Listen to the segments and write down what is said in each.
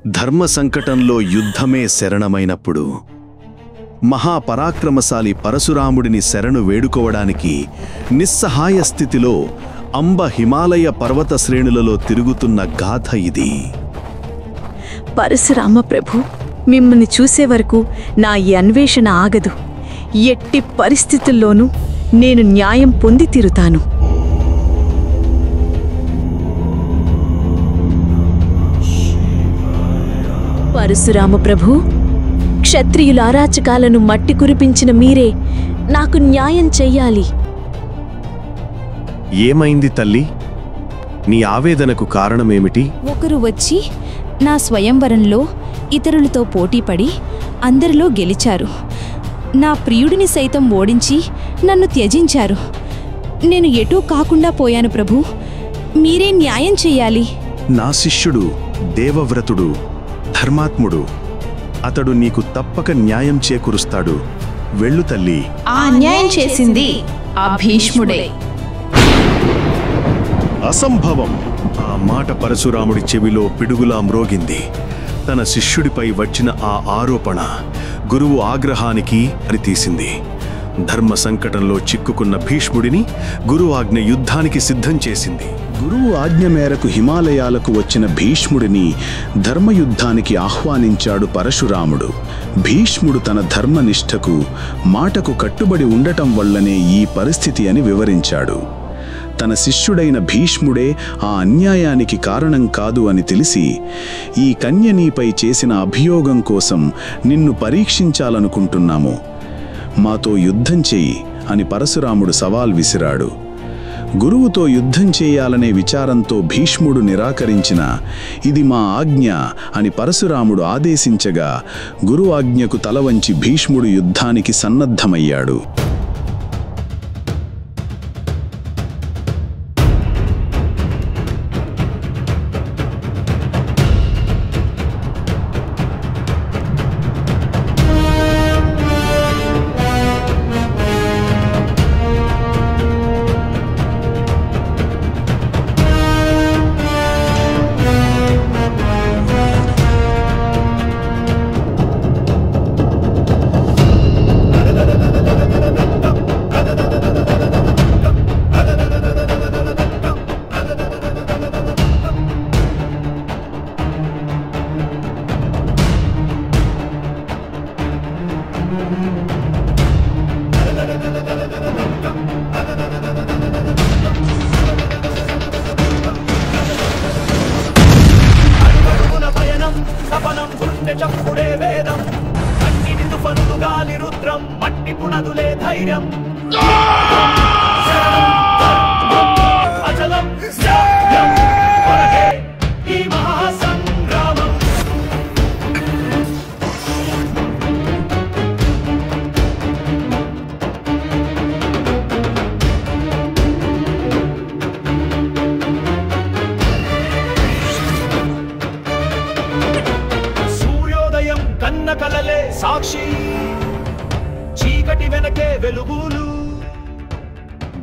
ధర్మ సంకటంలో యుద్ధమే శరణమైనప్పుడు మహాపరాక్రమశాలి పరశురాముడిని శరణు వేడుకోవడానికి నిస్సహాయ స్థితిలో అంబ హిమాలయ పర్వత శ్రేణులలో తిరుగుతున్న గాథ ఇది. పరశురామ ప్రభు, మిమ్మల్ని చూసే వరకు నా ఈ అన్వేషణ ఆగదు. ఎట్టి పరిస్థితుల్లోనూ నేను న్యాయం పొంది తీరుతాను. పరశురామ ప్రభు, క్షత్రియుల అరాచకాలను మట్టి కురిపించిన మీరే నాకు న్యాయం చెయ్యాలి. ఏమైంది తల్లి? నీ ఆవేదనకు కారణమేమిటి? ఒకరు వచ్చి నా స్వయంవరంలో ఇతరులతో పోటీపడి అందరిలో గెలిచారు. నా ప్రియుడిని సైతం ఓడించి నన్ను త్యజించారు. నేను ఎటూ కాకుండా పోయాను ప్రభు. మీరే న్యాయం చెయ్యాలి. నా శిష్యుడు దేవవ్రతుడు, ధర్మాత్ముడు. అతడు నీకు తప్పక న్యాయం చేకూరుస్తాడు. వెళ్ళు తల్లి. ఆ అన్యాయం చేసింది ఆ భీష్ముడే. అసంభవం! ఆ మాట పరశురాముడి చెవిలో పిడుగులా మ్రోగింది. తన శిష్యుడిపై వచ్చిన ఆ ఆరోపణ గురువు ఆగ్రహానికి దారితీసింది. ధర్మ సంకటంలో చిక్కుకున్న భీష్ముడిని గురువు ఆజ్ఞ యుద్ధానికి సిద్ధం చేసింది. గురువు ఆజ్ఞ మేరకు హిమాలయాలకు వచ్చిన భీష్ముడిని ధర్మయుద్ధానికి ఆహ్వానించాడు పరశురాముడు. భీష్ముడు తన ధర్మనిష్టకు, మాటకు కట్టుబడి ఉండటం వల్లనే ఈ పరిస్థితి అని వివరించాడు. తన శిష్యుడైన భీష్ముడే ఆ అన్యాయానికి కారణం కాదు అని తెలిసి, ఈ కన్య నీపై చేసిన అభియోగం కోసం నిన్ను పరీక్షించాలనుకుంటున్నాము. మాతో యుద్ధం చెయ్యి అని పరశురాముడు సవాల్ విసిరాడు. గురువుతో యుద్ధం చేయాలనే విచారంతో భీష్ముడు నిరాకరించిన, ఇది మా ఆజ్ఞ అని పరశురాముడు ఆదేశించగా గురు ఆజ్ఞకు తలవంచి భీష్ముడు యుద్ధానికి సన్నద్ధమయ్యాడు.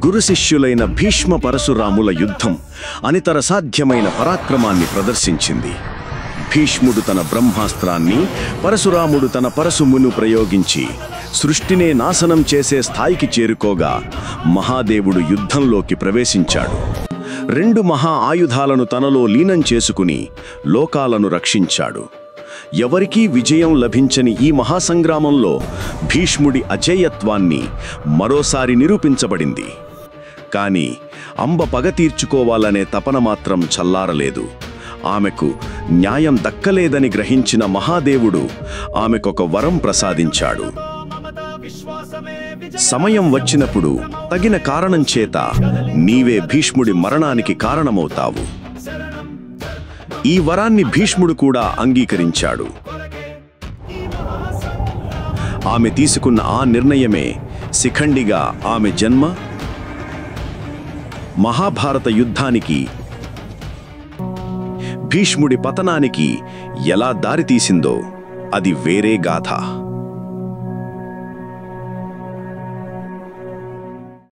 గురు శిష్యులైన భీష్మ పరశురాముల యుద్ధం అనితర సాధ్యమైన పరాక్రమాన్ని ప్రదర్శించింది. భీష్ముడు తన బ్రహ్మాస్త్రాన్ని, పరశురాముడు తన పరశుమును ప్రయోగించి సృష్టినే నాశనం చేసే స్థాయికి చేరుకోగా మహాదేవుడు యుద్ధంలోకి ప్రవేశించాడు. రెండు మహా ఆయుధాలను తనలో లీనం చేసుకుని లోకాలను రక్షించాడు. ఎవరికీ విజయం లభించని ఈ మహాసంగ్రామంలో భీష్ముడి అజేయత్వాన్ని మరోసారి నిరూపించబడింది. కానీ అంబ పగ తీర్చుకోవాలనే తపన మాత్రం చల్లారలేదు. ఆమెకు న్యాయం దక్కలేదని గ్రహించిన మహాదేవుడు ఆమెకొక వరం ప్రసాదించాడు. సమయం వచ్చినప్పుడు తగిన కారణం చేత నీవే భీష్ముడి మరణానికి కారణమవుతావు. ఈ వరాన్ని భీష్ముడు కూడా అంగీకరించాడు. ఆమె తీసుకున్న ఆ నిర్ణయమే శిఖండిగా ఆమె జన్మ, మహాభారత యుద్ధానికి, భీష్ముడి పతనానికి ఎలా దారితీసిందో అది వేరే గాథ.